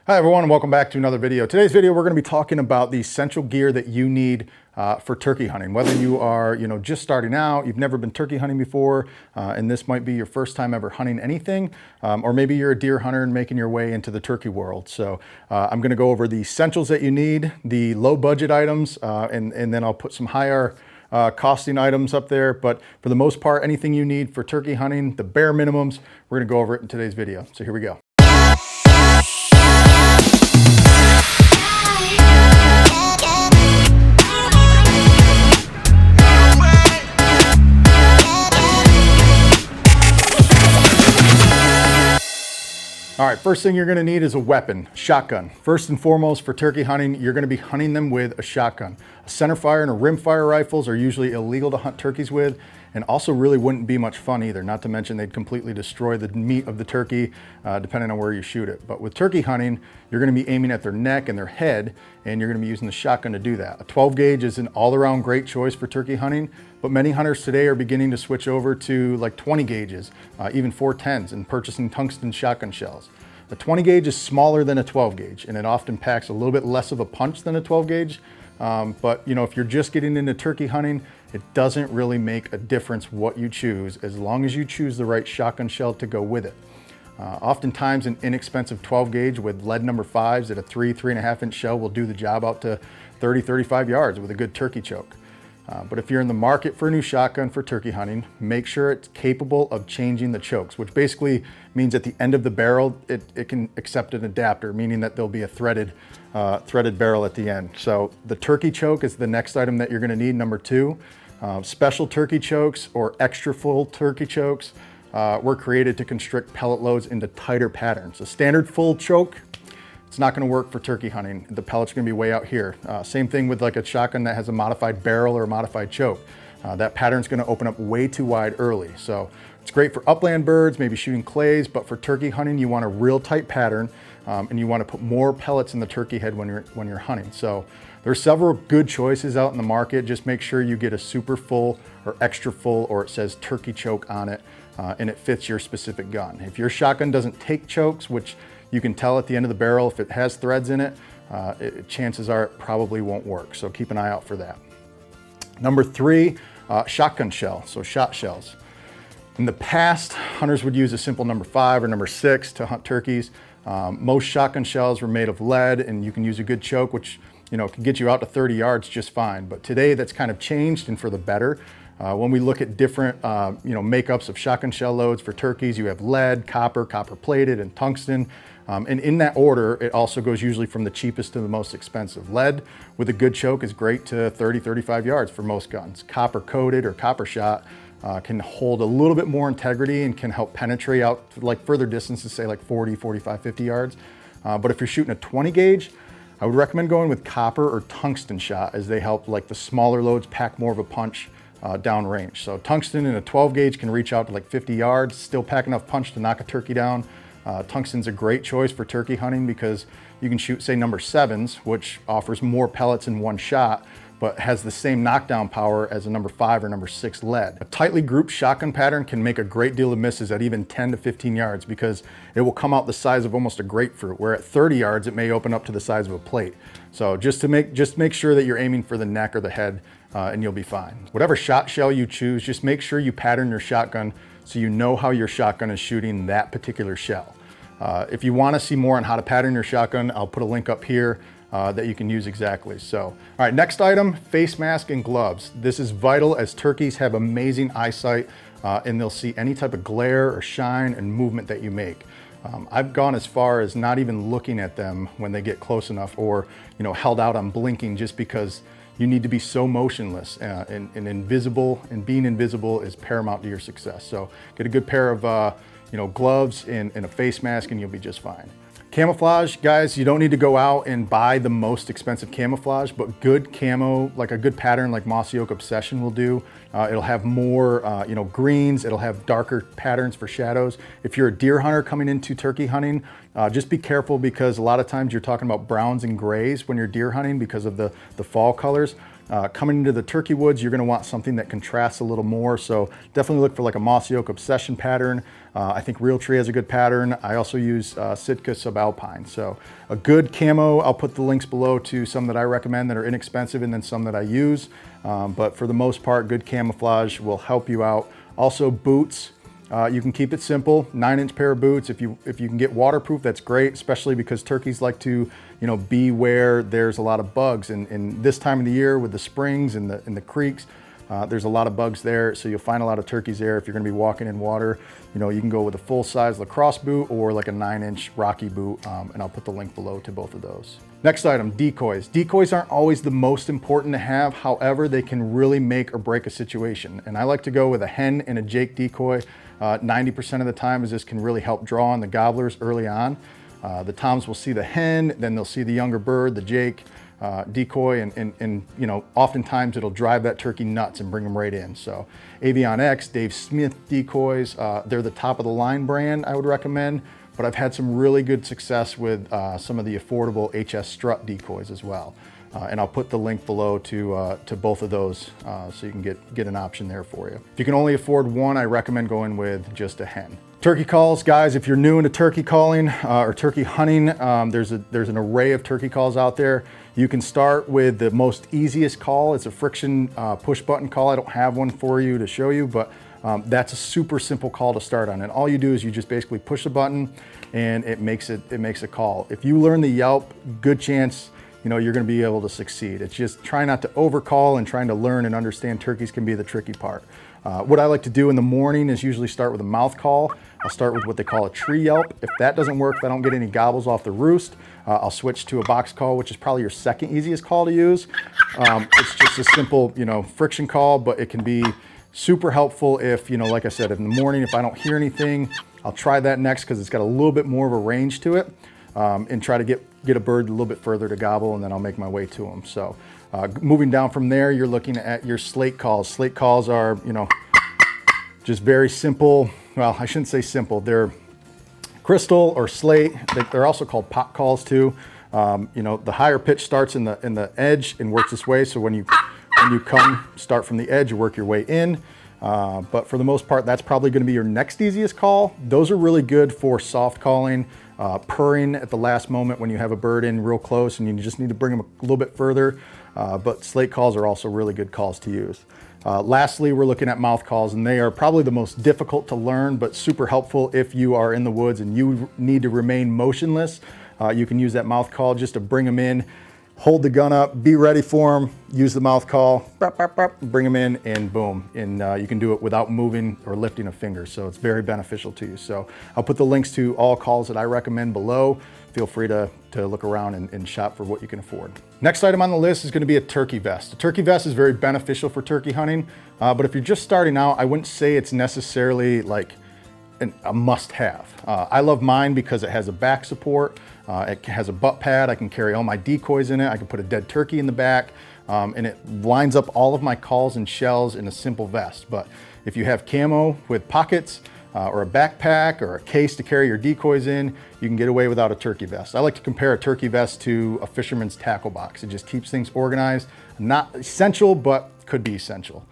Hi everyone, and welcome back to another video. Today's video, we're going to be talking about the essential gear that you need for turkey hunting. Whether you are, just starting out, you've never been turkey hunting before, and this might be your first time ever hunting anything, or maybe you're a deer hunter and making your way into the turkey world. So I'm going to go over the essentials that you need, the low budget items, and then I'll put some higher costing items up there. But for the most part, anything you need for turkey hunting, the bare minimums, we're going to go over it in today's video. So here we go. All right, first thing you're gonna need is a weapon, shotgun. First and foremost, for turkey hunting, you're gonna be hunting them with a shotgun. A centerfire and a rimfire rifles are usually illegal to hunt turkeys with, and also really wouldn't be much fun either, not to mention they'd completely destroy the meat of the turkey, depending on where you shoot it. But with turkey hunting, you're gonna be aiming at their neck and their head, and you're gonna be using the shotgun to do that. A 12 gauge is an all-around great choice for turkey hunting, but many hunters today are beginning to switch over to like 20 gauges, even 410s, and purchasing tungsten shotgun shells. A 20 gauge is smaller than a 12 gauge, and it often packs a little bit less of a punch than a 12 gauge. But if you're just getting into turkey hunting, it doesn't really make a difference what you choose, as long as you choose the right shotgun shell to go with it. Oftentimes an inexpensive 12 gauge with lead number 5s at a 3.5 inch shell will do the job out to 30-35 yards with a good turkey choke. But if you're in the market for a new shotgun for turkey hunting, make sure it's capable of changing the chokes, which basically means at the end of the barrel, it can accept an adapter, meaning that there'll be a threaded barrel at the end. So the turkey choke is the next item that you're gonna need, number 2. Special turkey chokes or extra full turkey chokes were created to constrict pellet loads into tighter patterns. A standard full choke, it's not gonna work for turkey hunting. The pellet's gonna be way out here. Same thing with like a shotgun that has a modified barrel or a modified choke. That pattern's gonna open up way too wide early. So it's great for upland birds, maybe shooting clays, but for turkey hunting, you want a real tight pattern, and you wanna put more pellets in the turkey head when you're hunting. So there's several good choices out in the market. Just make sure you get a super full or extra full, or it says turkey choke on it, and it fits your specific gun. If your shotgun doesn't take chokes, which you can tell at the end of the barrel if it has threads in it, chances are it probably won't work. So keep an eye out for that. Number 3, shotgun shell, so shot shells. In the past, hunters would use a simple number 5 or number 6 to hunt turkeys. Most shotgun shells were made of lead, and you can use a good choke, which can get you out to 30 yards just fine. But today that's kind of changed, and for the better. When we look at different makeups of shotgun shell loads for turkeys, you have lead, copper plated, and tungsten. And in that order, it also goes usually from the cheapest to the most expensive. Lead with a good choke is great to 30-35 yards for most guns. Copper coated or copper shot can hold a little bit more integrity and can help penetrate out to like further distances, say like 40, 45, 50 yards. But if you're shooting a 20 gauge, I would recommend going with copper or tungsten shot, as they help like the smaller loads pack more of a punch down range. So tungsten in a 12 gauge can reach out to like 50 yards, still pack enough punch to knock a turkey down. Tungsten's a great choice for turkey hunting because you can shoot, say, number 7s, which offers more pellets in one shot, but has the same knockdown power as a number 5 or number 6 lead. A tightly grouped shotgun pattern can make a great deal of misses at even 10 to 15 yards because it will come out the size of almost a grapefruit, where at 30 yards, it may open up to the size of a plate. So just make sure that you're aiming for the neck or the head, and you'll be fine. Whatever shot shell you choose, just make sure you pattern your shotgun so you know how your shotgun is shooting that particular shell. If you want to see more on how to pattern your shotgun, I'll put a link up here that you can use exactly. So, all right, next item, face mask and gloves. This is vital, as turkeys have amazing eyesight, and they'll see any type of glare or shine and movement that you make. I've gone as far as not even looking at them when they get close enough, or held out on blinking, just because you need to be so motionless and invisible, and being invisible is paramount to your success. So get a good pair of gloves and a face mask, and you'll be just fine. Camouflage, guys, you don't need to go out and buy the most expensive camouflage, but good camo, like a good pattern like Mossy Oak Obsession will do. It'll have more, greens. It'll have darker patterns for shadows. If you're a deer hunter coming into turkey hunting, just be careful, because a lot of times you're talking about browns and grays when you're deer hunting because of the fall colors. Coming into the turkey woods, you're gonna want something that contrasts a little more. So definitely look for like a mossy oak obsession pattern. I think Realtree has a good pattern. I also use Sitka subalpine. So a good camo, I'll put the links below to some that I recommend that are inexpensive and then some that I use. But for the most part, good camouflage will help you out. Also boots. You can keep it simple, 9-inch pair of boots. If you can get waterproof, that's great, especially because turkeys like to, be where there's a lot of bugs. And this time of the year with the springs and the creeks, there's a lot of bugs there. So you'll find a lot of turkeys there. If you're gonna be walking in water, you can go with a full-size lacrosse boot or like a 9-inch Rocky boot. And I'll put the link below to both of those. Next item, decoys. Decoys aren't always the most important to have. However, they can really make or break a situation. And I like to go with a hen and a jake decoy. 90% of the time, as this can really help draw on the gobblers early on. The toms will see the hen, then they'll see the younger bird, the jake decoy, and oftentimes it'll drive that turkey nuts and bring them right in. So Avion X, Dave Smith decoys, they're the top of the line brand I would recommend, but I've had some really good success with some of the affordable HS Strut decoys as well. And I'll put the link below to both of those so you can get an option there for you. If you can only afford one, I recommend going with just a hen. Turkey calls, guys, if you're new into turkey calling or turkey hunting, there's an array of turkey calls out there. You can start with the most easiest call. It's a friction push button call. I don't have one for you to show you, but that's a super simple call to start on. And all you do is you just basically push the button and it makes a call. If you learn the yelp, good chance you're gonna be able to succeed. It's just try not to overcall, and trying to learn and understand turkeys can be the tricky part. What I like to do in the morning is usually start with a mouth call. I'll start with what they call a tree yelp. If that doesn't work, if I don't get any gobbles off the roost, I'll switch to a box call, which is probably your second easiest call to use. It's just a simple, friction call, but it can be super helpful if, like I said, in the morning, if I don't hear anything, I'll try that next because it's got a little bit more of a range to it, and try to get a bird a little bit further to gobble, and then I'll make my way to them. So moving down from there, you're looking at your slate calls. Slate calls are, just very simple. Well, I shouldn't say simple. They're crystal or slate. They're also called pot calls too. The higher pitch starts in the edge and works this way. So when you start from the edge, you work your way in. But for the most part, that's probably going to be your next easiest call. Those are really good for soft calling, purring at the last moment when you have a bird in real close and you just need to bring them a little bit further. But slate calls are also really good calls to use. Lastly, we're looking at mouth calls, and they are probably the most difficult to learn, but super helpful if you are in the woods and you need to remain motionless. You can use that mouth call just to bring them in, hold the gun up, be ready for them, use the mouth call, bring them in, and boom. And you can do it without moving or lifting a finger, so it's very beneficial to you. So I'll put the links to all calls that I recommend below. Feel free to look around and shop for what you can afford. Next item on the list is going to be a turkey vest. A turkey vest is very beneficial for turkey hunting, but if you're just starting out, I wouldn't say it's necessarily like a must-have. I love mine because it has a back support, it has a butt pad, I can carry all my decoys in it, I can put a dead turkey in the back, and it lines up all of my calls and shells in a simple vest. But if you have camo with pockets, or a backpack or a case to carry your decoys in, you can get away without a turkey vest. I like to compare a turkey vest to a fisherman's tackle box. It just keeps things organized. Not essential, but could be essential.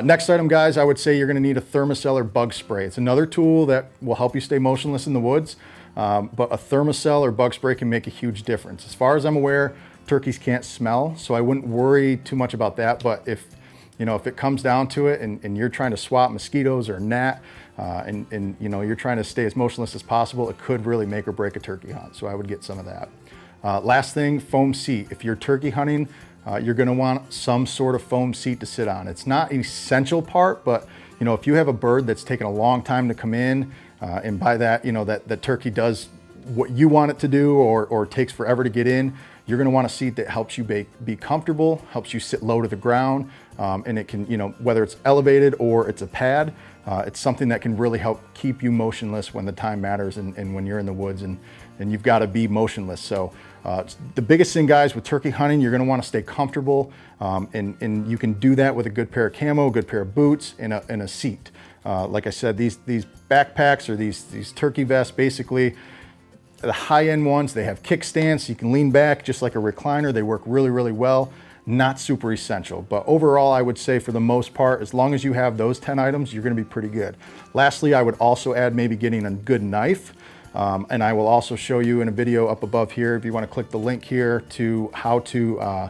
Next item, guys, I would say you're gonna need a THERMACELL or bug spray. It's another tool that will help you stay motionless in the woods, but a THERMACELL or bug spray can make a huge difference. As far as I'm aware, turkeys can't smell, so I wouldn't worry too much about that, but if it comes down to it and you're trying to swat mosquitoes or gnat, and you're trying to stay as motionless as possible, it could really make or break a turkey hunt. So I would get some of that. Last thing, foam seat. If you're turkey hunting, you're gonna want some sort of foam seat to sit on. It's not an essential part, but if you have a bird that's taken a long time to come in, and by that, that turkey does what you want it to do or takes forever to get in, you're gonna want a seat that helps you be comfortable, helps you sit low to the ground, and it can, whether it's elevated or it's a pad, it's something that can really help keep you motionless when the time matters and when you're in the woods and you've got to be motionless. So the biggest thing, guys, with turkey hunting, you're going to want to stay comfortable, and you can do that with a good pair of camo, a good pair of boots, and a seat. Like I said, these backpacks or these turkey vests, basically, the high-end ones, they have kickstands, so you can lean back just like a recliner. They work really, really well. not super essential. But overall, I would say for the most part, as long as you have those 10 items, you're gonna be pretty good. Lastly, I would also add maybe getting a good knife. And I will also show you in a video up above here, if you wanna click the link here, to how to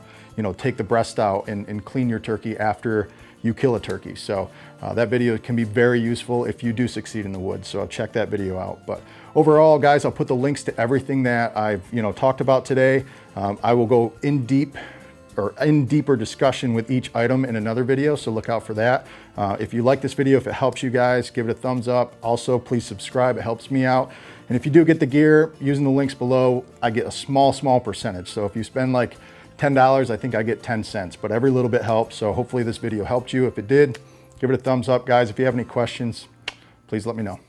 take the breast out and clean your turkey after you kill a turkey. So that video can be very useful if you do succeed in the woods. So I'll check that video out. But overall, guys, I'll put the links to everything that I've talked about today. I will go in deeper discussion with each item in another video, so look out for that. If you like this video, if it helps you guys, give it a thumbs up. Also, please subscribe, it helps me out. And if you do get the gear, using the links below, I get a small percentage. So if you spend like $10, I think I get 10 cents, but every little bit helps. So hopefully this video helped you. If it did, give it a thumbs up, guys. If you have any questions, please let me know.